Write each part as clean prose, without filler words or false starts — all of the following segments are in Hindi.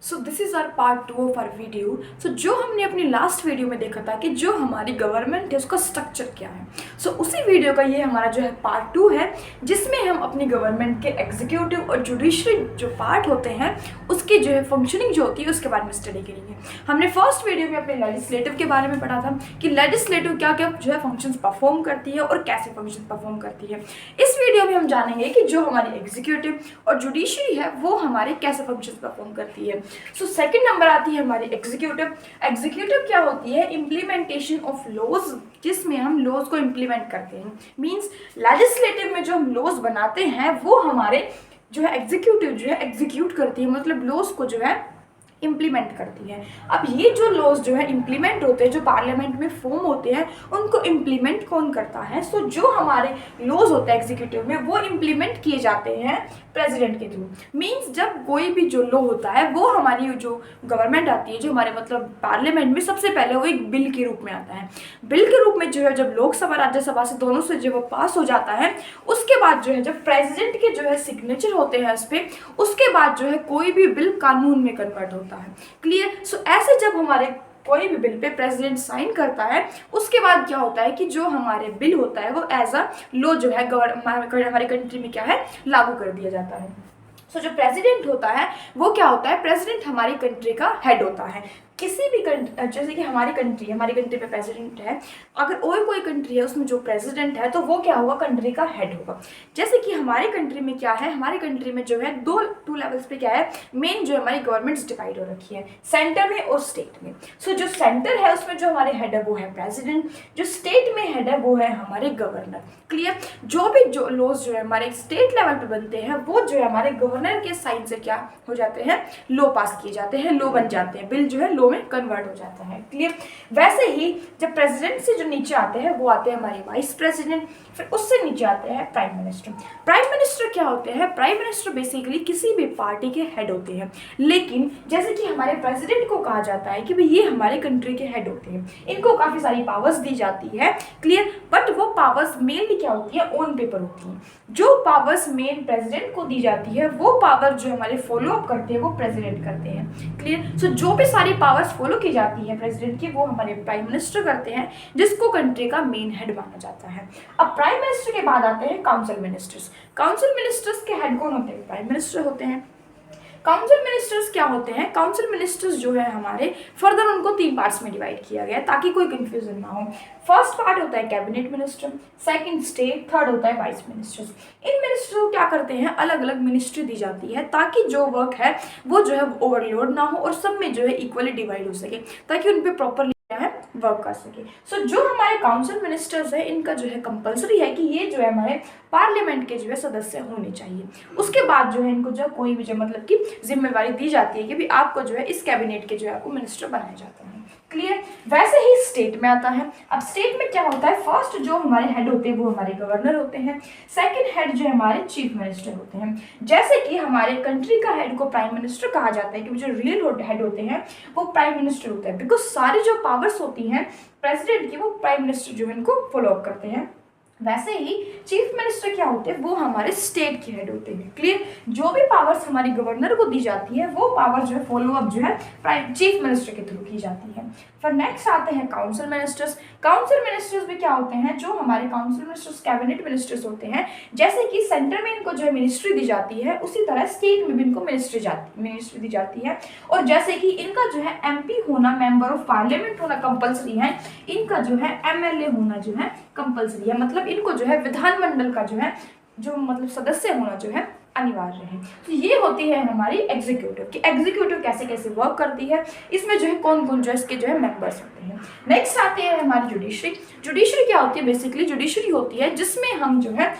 So this is our part 2 of our video. So जो हमने अपनी लास्ट वीडियो में देखा था कि जो हमारी गवर्नमेंट है उसका स्ट्रक्चर क्या है। सो उसी वीडियो का ये हमारा जो है पार्ट 2 है, जिसमें हम अपनी गवर्नमेंट के एग्जीक्यूटिव और जुडिशरी जो पार्ट होते हैं उसकी जो है फंक्शनिंग जो होती है उसके बारे में स्टडी करेंगे। हमने फर्स्ट वीडियो में अपने लेजिस्लेटिव के बारे में पढ़ा था कि लेजिस्लेटिव क्या क्या जो है फंक्शंस परफॉर्म करती है और कैसे फंक्शन परफॉर्म करती है। इस वीडियो में हम जानेंगे कि जो हमारी एग्जीक्यूटिव और जुडिशरी है वो हमारे कैसे फंक्शंस परफॉर्म करती है। सो सेकंड नंबर आती है हमारी एग्जीक्यूटिव। एग्जीक्यूटिव क्या होती है? इम्प्लीमेंटेशन ऑफ लॉज, जिसमें हम लॉज को इम्प्लीमेंट करते हैं। मींस लेजिस्लेटिव में जो हम लॉज बनाते हैं वो हमारे जो है एग्जीक्यूटिव जो है एग्जीक्यूट करती है, मतलब लॉज को जो है इम्प्लीमेंट करती है। अब ये जो लॉज जो है इम्प्लीमेंट होते हैं, जो पार्लियामेंट में फॉर्म होते हैं, उनको इम्प्लीमेंट कौन करता है? सो जो हमारे लॉज होते हैं एग्जीक्यूटिव में वो इम्प्लीमेंट किए जाते हैं प्रेसिडेंट के थ्रू। मींस जब कोई भी जो लॉ होता है वो हमारी जो गवर्नमेंट आती है, जो हमारे मतलब पार्लियामेंट में, सबसे पहले वो एक बिल के रूप में आता है। बिल के रूप में जो है जब लोकसभा राज्यसभा से दोनों से जब वो पास हो जाता है, उसके बाद जो है जब प्रेसिडेंट के जो है सिग्नेचर होते हैं उस पर, उसके बाद जो है कोई भी बिल कानून में कन्वर्ट होता है। क्लियर? सो ऐसे जब हमारे कोई भी बिल पे प्रेसिडेंट साइन करता है, उसके बाद क्या होता है कि जो हमारे बिल होता है वो एज अ लॉ जो है हमारे कंट्री में क्या है लागू कर दिया जाता है। सो जो प्रेसिडेंट होता है वो क्या होता है? प्रेसिडेंट हमारी कंट्री का हेड होता है। किसी भी जैसे कि हमारी कंट्री पे प्रेसिडेंट है, अगर और कोई कंट्री है उसमें जो प्रेसिडेंट है तो वो क्या होगा? कंट्री का हेड होगा। जैसे कि हमारी कंट्री में क्या है, हमारी कंट्री में जो है टू लेवल्स पे क्या है, मेन जो हमारी गवर्नमेंट्स डिवाइड हो रखी है, सेंटर में और स्टेट में। सो जो सेंटर है उसमें जो हमारे हेड है वो है प्रेसिडेंट, जो स्टेट में हेड है वो है हमारे गवर्नर। क्लियर? जो भी जो लॉज जो है हमारे स्टेट लेवल पे बनते हैं वो जो है हमारे गवर्नर के साइन से क्या हो जाते हैं? लॉ पास किए जाते हैं, लॉ बन जाते हैं, बिल जो है में कन्वर्ट हो जाता है। क्लियर? वैसे ही जब प्रेसिडेंट से जो नीचे आते हैं वो आते हैं हमारे वाइस प्रेसिडेंट, फिर उससे नीचे आते हैं प्राइम मिनिस्टर। प्राइम मिनिस्टर क्या होते हैं? प्राइम मिनिस्टर बेसिकली किसी भी पार्टी के हेड होते हैं, लेकिन जैसे कि हमारे प्रेसिडेंट को कहा जाता है कि भाई ये हमारे कंट्री के हेड होते हैं, इनको काफी सारी पावर्स दी जाती है। क्लियर? बट वो पावर्स मेनली क्या होती है? ऑन पेपर होती है। जो पावर्स मेन प्रेसिडेंट को दी जाती है वो पावर जो हमारे फॉलो अप करते हैं वो प्रेसिडेंट करते हैं। क्लियर? सो जो भी सारी पावर्स फॉलो की जाती है प्रेसिडेंट की वो हमारे प्राइम मिनिस्टर करते हैं, जिसको कंट्री का मेन हेड माना जाता है। अब प्राइम मिनिस्टर के बाद आते हैं काउंसिल मिनिस्टर्स। काउंसिल मिनिस्टर्स के हेड कौन होते हैं? प्राइम मिनिस्टर होते हैं। काउंसिल मिनिस्टर्स क्या होते हैं? काउंसिल मिनिस्टर्स जो है हमारे फर्दर उनको 3 पार्ट्स में डिवाइड किया गया है ताकि कोई कंफ्यूजन ना हो। फर्स्ट पार्ट होता है cabinet minister, second state, third होता है वाइस मिनिस्टर्स। इन मिनिस्टर को क्या करते हैं? अलग अलग मिनिस्ट्री दी जाती है ताकि जो वर्क है वो जो है ओवरलोड ना हो और सब में जो है इक्वली डिवाइड हो सके, ताकि उन पर प्रॉपरली है वर्क कर सके। सो जो हमारे काउंसिल मिनिस्टर्स है इनका जो है कंपलसरी है कि ये जो है हमारे पार्लियामेंट के जो है सदस्य होने चाहिए। उसके बाद जो है इनको जो कोई भी जो मतलब कि जिम्मेवारी दी जाती है कि भी आपको जो है इस कैबिनेट के जो है आपको मिनिस्टर बनाया जाता है। क्लियर? वैसे ही स्टेट में आता है। अब स्टेट में क्या होता है? फर्स्ट जो हमारे हेड होते हैं वो हमारे गवर्नर होते हैं, सेकंड हेड जो हमारे चीफ मिनिस्टर होते हैं। जैसे कि हमारे कंट्री का हेड को प्राइम मिनिस्टर कहा जाता है कि जो रियल हेड होते हैं वो प्राइम मिनिस्टर होता है, बिकॉज सारी जो पावर्स होती हैं प्रेसिडेंट की वो प्राइम मिनिस्टर जो है इनको फॉलो अप करते हैं। वैसे ही चीफ मिनिस्टर क्या होते हैं? वो हमारे स्टेट के हेड होते हैं। क्लियर? जो भी पावर्स हमारी गवर्नर को दी जाती है वो पावर जो है फॉलो अप जो है प्राइम चीफ मिनिस्टर के थ्रू की जाती है। फिर नेक्स्ट आते हैं काउंसिल मिनिस्टर्स। काउंसिल मिनिस्टर्स भी क्या होते हैं? जो हमारे काउंसिल मिनिस्टर्स कैबिनेट मिनिस्टर्स होते हैं। जैसे कि सेंटर में इनको जो है मिनिस्ट्री दी जाती है, उसी तरह स्टेट में भी इनको मिनिस्ट्री दी जाती है। और जैसे कि इनका जो है एमपी होना, मेंबर ऑफ पार्लियामेंट होना कंपलसरी है, इनका जो है एमएलए होना जो है कंपलसरी है, मतलब इनको जो है विधानमंडल का जो है जो मतलब सदस्य होना जो है अनिवार्य है। तो ये होती है हमारी एग्जीक्यूटिव कि एग्जीक्यूटिव कैसे कैसे वर्क करती है, इसमें जो है कौन कौन जो है इसके जो है मेंबर्स होते हैं। नेक्स्ट आते हैं हमारी जुडिशरी। जुडिशरी क्या होती है? बेसिकली जुडिशरी होती है जिसमें हम जो है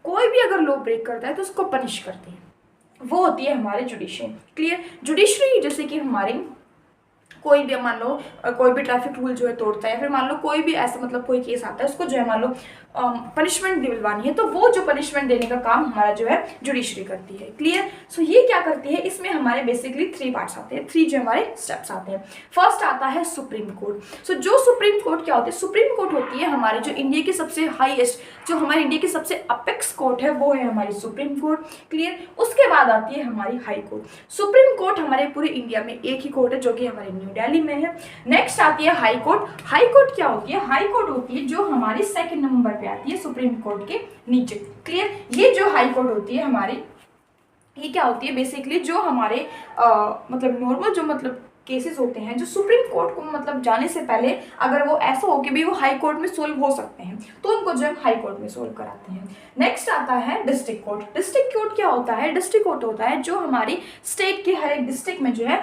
कोई भी अगर लॉ ब्रेक करता है तो उसको पनिश करते हैं, वो होती है हमारे जुडिशरी। क्लियर? जुडिशरी जैसे कि हमारी कोई भी मान लो कोई भी ट्रैफिक रूल जो है तोड़ता है, या फिर मान लो कोई भी ऐसा मतलब कोई केस आता है, उसको जो है मान लो पनिशमेंट दिलवानी है, तो वो जो पनिशमेंट देने का काम हमारा जो है जुडिशरी करती है। क्लियर? सो ये क्या करती है, इसमें हमारे बेसिकली 3 पार्ट्स आते हैं, 3 जो हमारे स्टेप्स आते हैं। फर्स्ट आता है सुप्रीम कोर्ट। सो जो सुप्रीम कोर्ट क्या होती है, सुप्रीम कोर्ट होती है हमारे जो इंडिया की सबसे हाईएस्ट, जो हमारे इंडिया की सबसे अपेक्स कोर्ट है, वो है हमारी सुप्रीम कोर्ट। क्लियर? उसके बाद आती है हमारी हाई कोर्ट। सुप्रीम कोर्ट हमारे पूरे इंडिया में एक ही कोर्ट है जो कि हमारे न्यू दिल्ली में है। नेक्स्ट आती है हाई कोर्ट। हाई कोर्ट क्या होती है, हाई कोर्ट होती है जो हमारी सेकंड नंबर पे आती है सुप्रीम कोर्ट के नीचे। क्लियर? ये जो हाई कोर्ट होती है हमारी, ये क्या होती है बेसिकली, जो हमारे मतलब नॉर्मल जो मतलब केसेस होते हैं जो सुप्रीम कोर्ट को मतलब जाने से पहले अगर वो ऐसा हो कि भी वो हाई कोर्ट में सोल्व हो सकते हैं, तो उनको जो है हाई कोर्ट में सोल्व कराते हैं। नेक्स्ट आता है डिस्ट्रिक्ट कोर्ट। डिस्ट्रिक्ट कोर्ट क्या होता है, डिस्ट्रिक्ट कोर्ट होता है जो हमारी स्टेट के हर एक डिस्ट्रिक्ट में जो है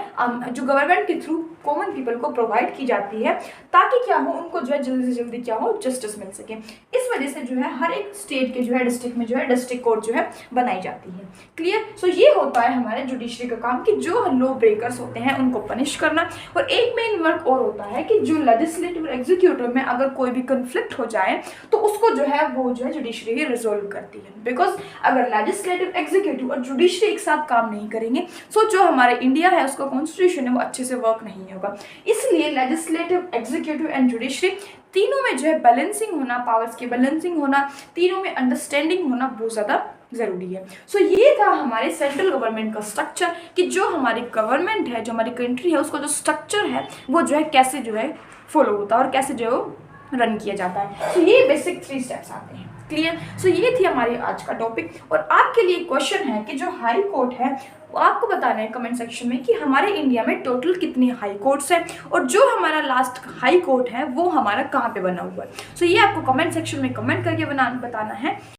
जो गवर्नमेंट के थ्रू कॉमन पीपल को प्रोवाइड की जाती है, ताकि क्या हो, उनको जो है जल्दी से जल्दी क्या हो, जस्टिस मिल सके। इस वजह से जो है हर एक स्टेट के जो है डिस्ट्रिक्ट में जो है डिस्ट्रिक्ट कोर्ट जो है बनाई जाती है। क्लियर? सो ये होता है हमारे जुडिशरी का काम कि जो लॉ ब्रेकर्स होते हैं उनको पनिश करना। और एक मेन वर्क और होता है कि जो लेजिस्लेटिव एग्जीक्यूटिव में अगर कोई भी कन्फ्लिक्ट हो जाए तो उसको जो है वो जो है जुडिशरी रिजोल्व करती है। बिकॉज अगर लेजिस्लेटिव एग्जीक्यूटिव और जुडिशरी एक साथ काम नहीं करेंगे, सो जो हमारे इंडिया है उसका कॉन्स्टिट्यूशन है वो अच्छे से वर्क नहीं होगा। इसलिए लेजिस्लेटिव, एग्जीक्यूटिव एंड जुडिशरी तीनों में जो है बैलेंसिंग होना, पावर्स की बैलेंसिंग होना, तीनों में अंडरस्टैंडिंग होना बहुत ज़्यादा जरूरी है। सो ये था हमारे सेंट्रल गवर्नमेंट का स्ट्रक्चर, कि जो हमारी गवर्नमेंट है, जो हमारी कंट्री है, उसका जो स्ट्रक्चर है वो जो है कैसे जो है फॉलो होता है और कैसे जो है रन किया जाता है। तो ये बेसिक 3 स्टेप्स आते हैं। क्लियर? सो ये थी हमारी आज का टॉपिक। और आपके लिए क्वेश्चन है कि जो हाई कोर्ट है वो आपको बताना है कमेंट सेक्शन में कि हमारे इंडिया में टोटल कितनी हाई कोर्ट्स हैं, और जो हमारा लास्ट हाई कोर्ट है वो हमारा कहाँ पे बना हुआ है। सो ये आपको कमेंट सेक्शन में कमेंट करके बताना है।